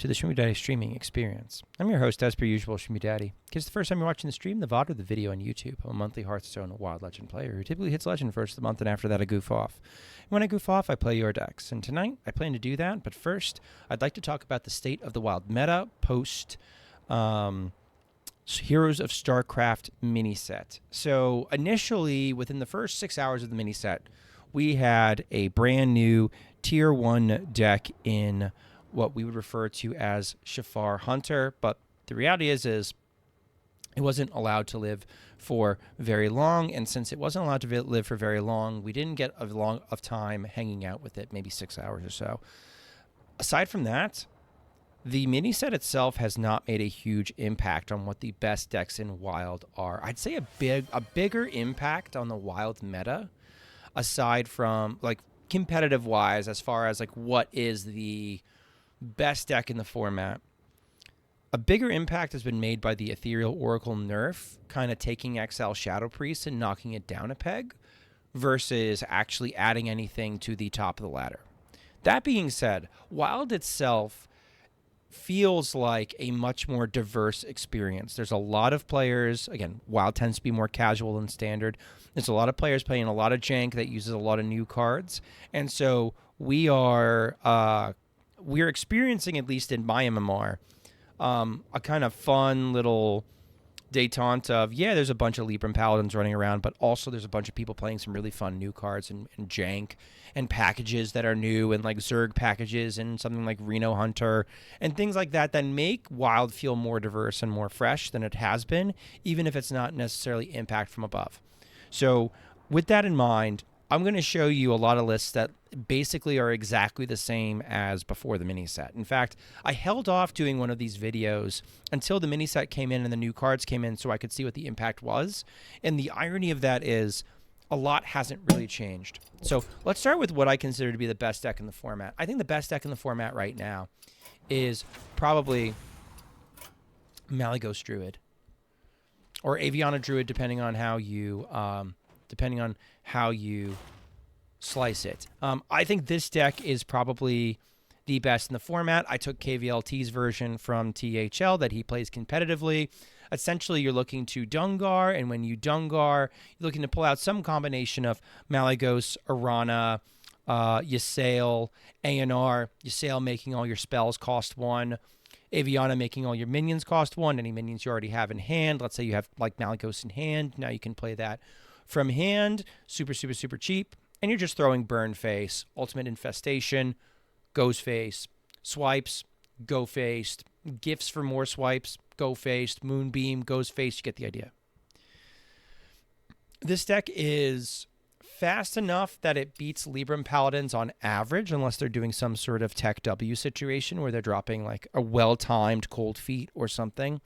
to the Shimmy Daddy streaming experience. I'm your host, as per usual, Shimmy Daddy. In case it's the first time you're watching the stream, the VOD, or the video on YouTube, I'm a monthly Hearthstone Wild Legend player who typically hits Legend first of the month, and after that I goof off. And when I goof off, I play your decks. And tonight, I plan to do that, but first, I'd like to talk about the state of the Wild meta post Heroes of Starcraft mini set. So initially, within the first 6 hours of the mini set, we had a brand new Tier 1 deck in what we would refer to as Shafar Hunter, but the reality is it wasn't allowed to live for very long, and since it wasn't allowed to live for very long, we didn't get a long of time hanging out with it, maybe 6 hours or so. Aside from that, the mini set itself has not made a huge impact on what the best decks in Wild are. I'd say a bigger impact on the Wild meta, aside from like competitive wise, as far as like what is the best deck in the format. A bigger impact has been made by the Ethereal Oracle nerf, kind of taking XL Shadow Priest and knocking it down a peg, versus actually adding anything to the top of the ladder. That being said, Wild itself feels like a much more diverse experience. There's a lot of players. Again, Wild tends to be more casual than standard. There's a lot of players playing a lot of jank that uses a lot of new cards. And so we're experiencing, at least in my MMR, a kind of fun little detente of, yeah, there's a bunch of Libram Paladins running around, but also there's a bunch of people playing some really fun new cards and jank and packages that are new, and like Zerg packages and something like Reno Hunter and things like that make Wild feel more diverse and more fresh than it has been, even if it's not necessarily impact from above. So with that in mind, I'm going to show you a lot of lists that basically are exactly the same as before the mini set. In fact, I held off doing one of these videos until the mini set came in and the new cards came in so I could see what the impact was. And the irony of that is a lot hasn't really changed. So let's start with what I consider to be the best deck in the format. I think the best deck in the format right now is probably Malos Druid or Aviana Druid, depending on how you slice it. I think this deck is probably the best in the format. I took KVLT's version from THL that he plays competitively. Essentially, you're looking to Dungar, and when you Dungar, you're looking to pull out some combination of Malygos, Arana, Ysayle, ANR, Ysayle making all your spells cost 1, Aviana making all your minions cost 1, any minions you already have in hand. Let's say you have like Malygos in hand. Now you can play that from hand, super, super, super cheap, and you're just throwing Burn Face, Ultimate Infestation, Goes Face, Swipes, Go Faced, Gifts for more swipes, Go Faced, Moonbeam, Goes Faced, you get the idea. This deck is fast enough that it beats Libram Paladins on average, unless they're doing some sort of Tech W situation where they're dropping like a well-timed Cold Feet or something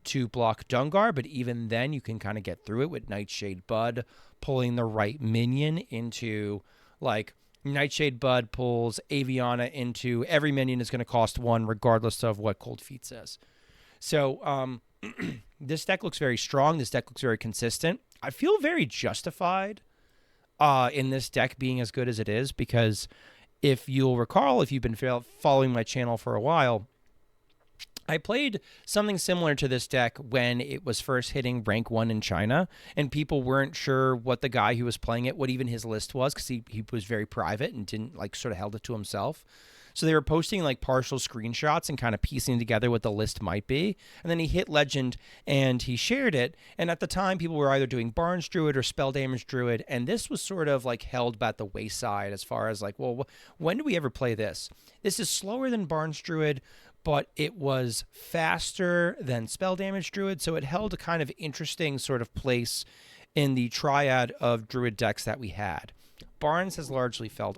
to block Dungar, but even then you can kind of get through it with Nightshade Bud, pulling the right minion into, like, Nightshade Bud pulls Aviana into every minion is going to cost 1 regardless of what Cold Feet says. So this deck looks very strong. This deck looks very consistent. I feel very justified in this deck being as good as it is, because if you'll recall, if you've been following my channel for a while, I played something similar to this deck when it was first hitting rank 1 in China, and people weren't sure what the guy who was playing it, what even his list was, because he was very private and didn't, like, sort of held it to himself. So they were posting like partial screenshots and kind of piecing together what the list might be. And then he hit Legend and he shared it. And at the time, people were either doing Barnes Druid or Spell Damage Druid. And this was sort of like held by the wayside as far as like, well, when do we ever play this? This is slower than Barnes Druid, but it was faster than Spell Damage Druid. So it held a kind of interesting sort of place in the triad of Druid decks that we had. Barnes has largely fell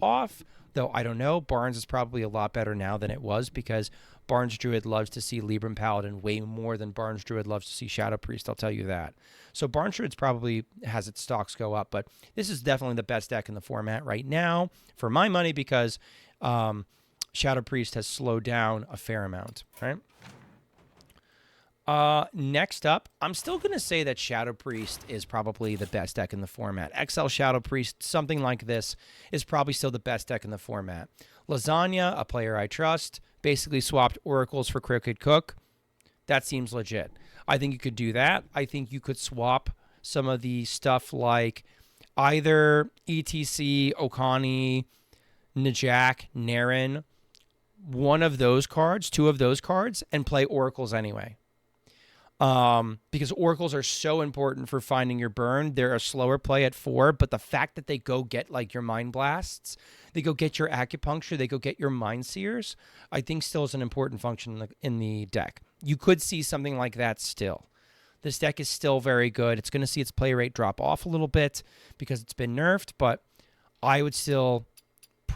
off, though I don't know. Barnes is probably a lot better now than it was, because Barnes Druid loves to see Libram Paladin way more than Barnes Druid loves to see Shadow Priest, I'll tell you that. So Barnes Druid's probably has its stocks go up, but this is definitely the best deck in the format right now, for my money, because Shadow Priest has slowed down a fair amount, right? Next up, I'm still going to say that Shadow Priest is probably the best deck in the format. XL Shadow Priest, something like this, is probably still the best deck in the format. Lasagna, a player I trust. basically swapped oracles for Crooked Cook. That seems legit. I think you could do that. I think you could swap some of the stuff like either ETC, Okani, Najak, Naren, one of those cards, two of those cards, and play oracles anyway. Because oracles are so important for finding your burn. They're a slower play at 4, but the fact that they go get like your mind blasts, they go get your acupuncture, they go get your mind seers, I think still is an important function in the deck. You could see something like that still. This deck is still very good. It's going to see its play rate drop off a little bit because it's been nerfed, but I would still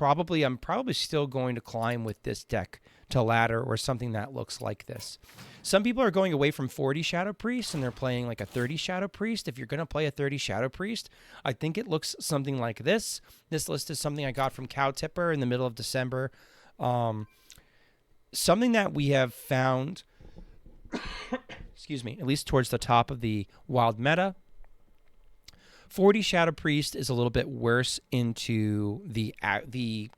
I'm probably still going to climb with this deck to ladder or something that looks like this. Some people are going away from 40 Shadow Priest and they're playing like a 30 Shadow Priest. If you're going to play a 30 Shadow Priest, I think it looks something like this. This list is something I got from Cow Tipper in the middle of December. Something that we have found, excuse me, at least towards the top of the wild meta, 40 Shadow Priest is a little bit worse into the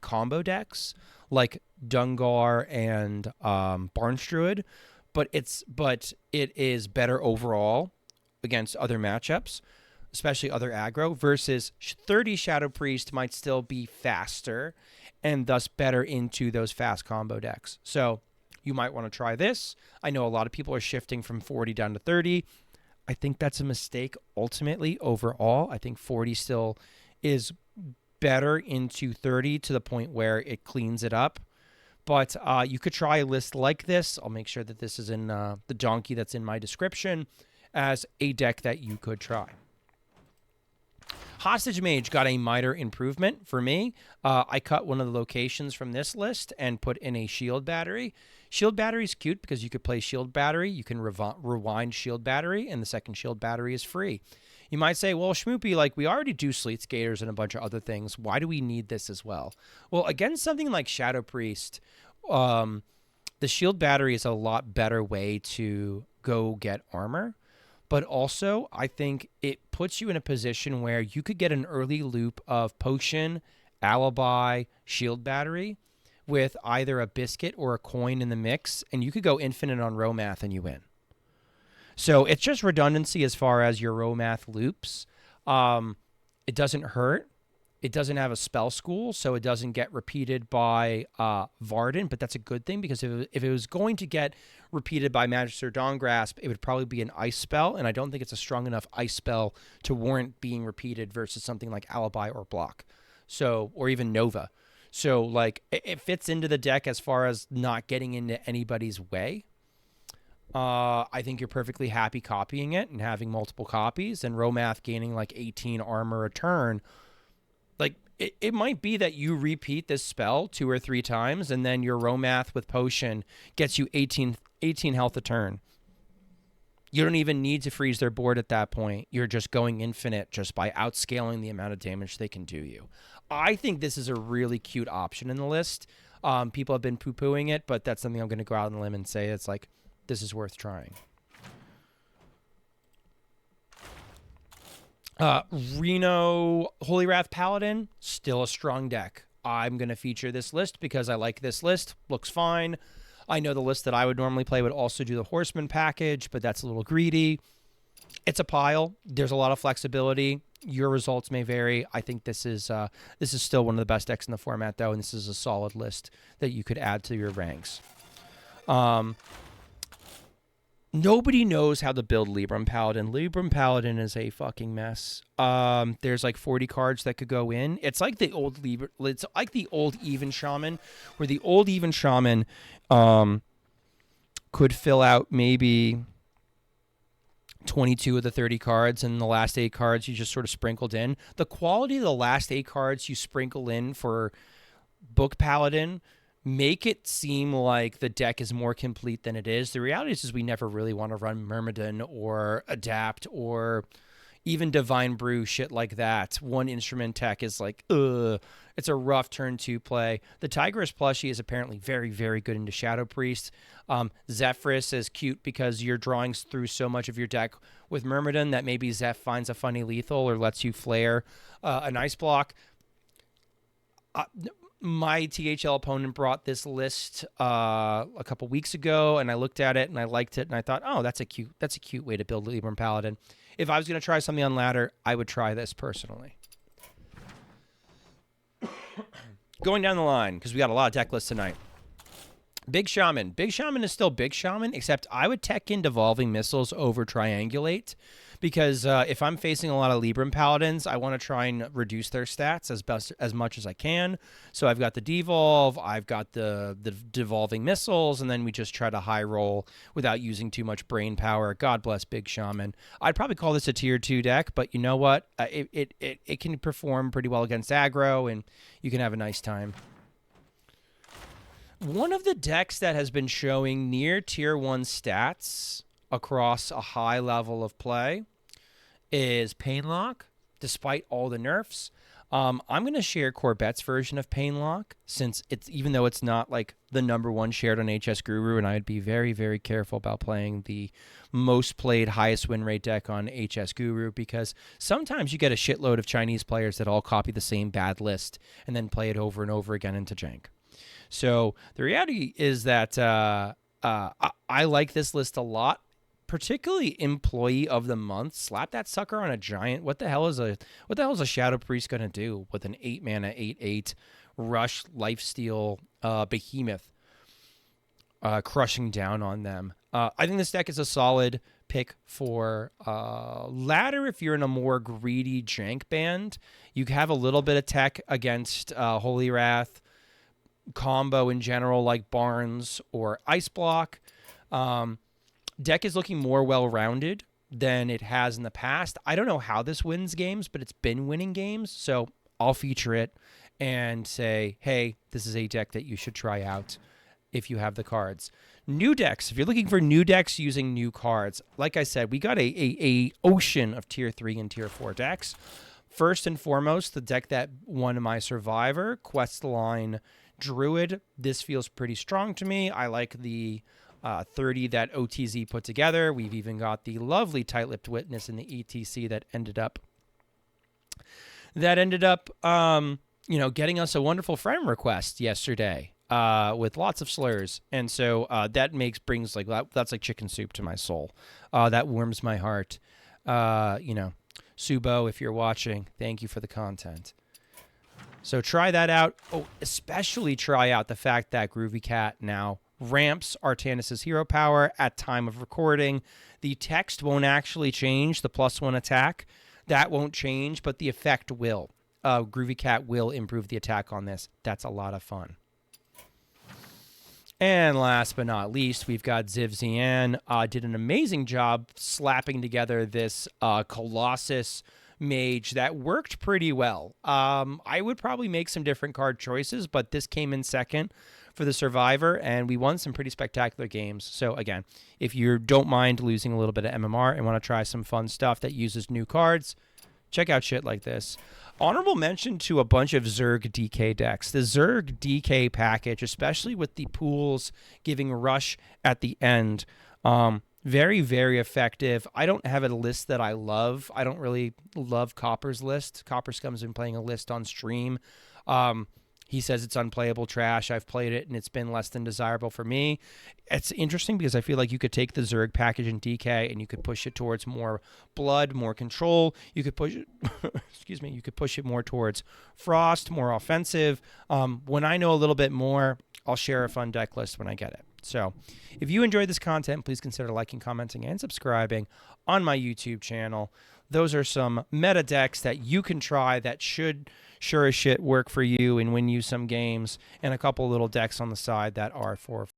combo decks like Dungar and Barnes Druid, but it is better overall against other matchups, especially other aggro, versus 30 Shadow Priest might still be faster and thus better into those fast combo decks. So you might want to try this. I know a lot of people are shifting from 40 down to 30. I think that's a mistake ultimately overall. I think 40 still is better into 30 to the point where it cleans it up. But you could try a list like this. I'll make sure that this is in the donkey that's in my description as a deck that you could try. Hostage Mage got a minor improvement for me. I cut one of the locations from this list and put in a shield battery. Shield battery is cute because you could play shield battery. You can rewind shield battery, and the second shield battery is free. You might say, well, Schmoopy, like we already do Sleet Skaters and a bunch of other things. Why do we need this as well? Well, against something like Shadow Priest, the shield battery is a lot better way to go get armor. But also, I think it puts you in a position where you could get an early loop of potion, alibi, shield battery with either a biscuit or a coin in the mix, and you could go infinite on Romath and you win. So it's just redundancy as far as your Romath loops. It doesn't hurt. It doesn't have a spell school, so it doesn't get repeated by Varden, but that's a good thing because if it was going to get repeated by Magister Dawngrasp, it would probably be an ice spell, and I don't think it's a strong enough ice spell to warrant being repeated versus something like Alibi or Block, so or even Nova. So like it fits into the deck as far as not getting into anybody's way. I think you're perfectly happy copying it and having multiple copies, and Romath gaining like 18 armor a turn. Like, it might be that you repeat this spell 2 or 3 times, and then your Romath with Potion gets you 18 health a turn. You don't even need to freeze their board at that point. You're just going infinite just by outscaling the amount of damage they can do you. I think this is a really cute option in the list. People have been poo-pooing it, but that's something I'm going to go out on a limb and say it's like, this is worth trying. Reno Holy Wrath Paladin, still a strong deck. I'm going to feature this list because I like this list. Looks fine. I know the list that I would normally play would also do the Horseman package, but that's a little greedy. It's a pile. There's a lot of flexibility. Your results may vary. I think this is still one of the best decks in the format, though, and this is a solid list that you could add to your ranks. Nobody knows how to build Libram Paladin. Libram Paladin is a fucking mess. There's like 40 cards that could go in. It's like the old Even Shaman, where the old Even Shaman could fill out maybe 22 of the 30 cards, and the last 8 cards you just sort of sprinkled in. The quality of the last 8 cards you sprinkle in for Book Paladin make it seem like the deck is more complete than it is. The reality is we never really want to run Myrmidon or Adapt or even Divine Brew, shit like that. One instrument tech is like, it's a rough turn 2 play. The Tigress plushie is apparently very, very good into Shadow Priest. Zephyrus is cute because you're drawing through so much of your deck with Myrmidon that maybe Zeph finds a funny lethal or lets you flare an ice block. my THL opponent brought this list a couple weeks ago, and I looked at it and I liked it, and I thought, oh, that's a cute way to build Libram Paladin. If I was going to try something on ladder, I would try this personally. Going down the line, because we got a lot of deck lists tonight. Big Shaman. Big Shaman is still Big Shaman, except I would tech in Devolving Missiles over Triangulate, because if I'm facing a lot of Libram Paladins, I want to try and reduce their stats as much as I can. So I've got the Devolve, I've got the Devolving Missiles, and then we just try to high roll without using too much brain power. God bless Big Shaman. I'd probably call this a tier 2 deck, but you know what? It can perform pretty well against aggro, and you can have a nice time. One of the decks that has been showing near tier 1 stats across a high level of play is Painlock, despite all the nerfs. I'm going to share Corbet's version of Painlock, since even though it's not like the #1 shared on HS Guru, and I'd be very, very careful about playing the most played, highest win rate deck on HS Guru, because sometimes you get a shitload of Chinese players that all copy the same bad list and then play it over and over again into jank. So the reality is that I like this list a lot, particularly Employee of the Month. Slap that sucker on a giant. What the hell is a Shadow Priest gonna do with an 8-mana 8/8 rush lifesteal behemoth crushing down on them? I think this deck is a solid pick for ladder if you're in a more greedy jank band. You have a little bit of tech against Holy Wrath combo in general, like Barnes or Ice Block. Deck is looking more well-rounded than it has in the past. I don't know how this wins games, but it's been winning games, so I'll feature it and say, hey, this is a deck that you should try out if you have the cards. New decks. If you're looking for new decks using new cards, like I said, we got a ocean of tier 3 and tier 4 decks. First and foremost, the deck that won my Survivor, Questline Druid. This feels pretty strong to me. I like the 30 that OTZ put together. We've even got the lovely Tight-Lipped Witness in the ETC that ended up getting us a wonderful friend request yesterday with lots of slurs. And so that brings like that's like chicken soup to my soul. That warms my heart. Subo, if you're watching, thank you for the content. So try that out. Oh, especially try out the fact that Groovy Cat now ramps Artanis' hero power at time of recording. The text won't actually change, the +1 attack. That won't change, but the effect will. Groovy Cat will improve the attack on this. That's a lot of fun. And last but not least, we've got Ziv Zian. Did an amazing job slapping together this Colossus Mage that worked pretty well. I would probably make some different card choices, but this came in second for the Survivor, and we won some pretty spectacular games. So again, if you don't mind losing a little bit of MMR and want to try some fun stuff that uses new cards, check out shit like this. Honorable mention to a bunch of Zerg DK decks. The Zerg DK package, especially with the pools giving rush at the end, very, very effective. I don't have a list that I love. I don't really love Copper's list. Copper Scum's been playing a list on stream. He says it's unplayable trash. I've played it, and it's been less than desirable for me. It's interesting because I feel like you could take the Zerg package in DK, and you could push it towards more blood, more control. You could push it, excuse me, you could push it more towards Frost, more offensive. When I know a little bit more, I'll share a fun deck list when I get it. So if you enjoyed this content, please consider liking, commenting, and subscribing on my YouTube channel. Those are some meta decks that you can try that should sure as shit work for you and win you some games, and a couple little decks on the side that are for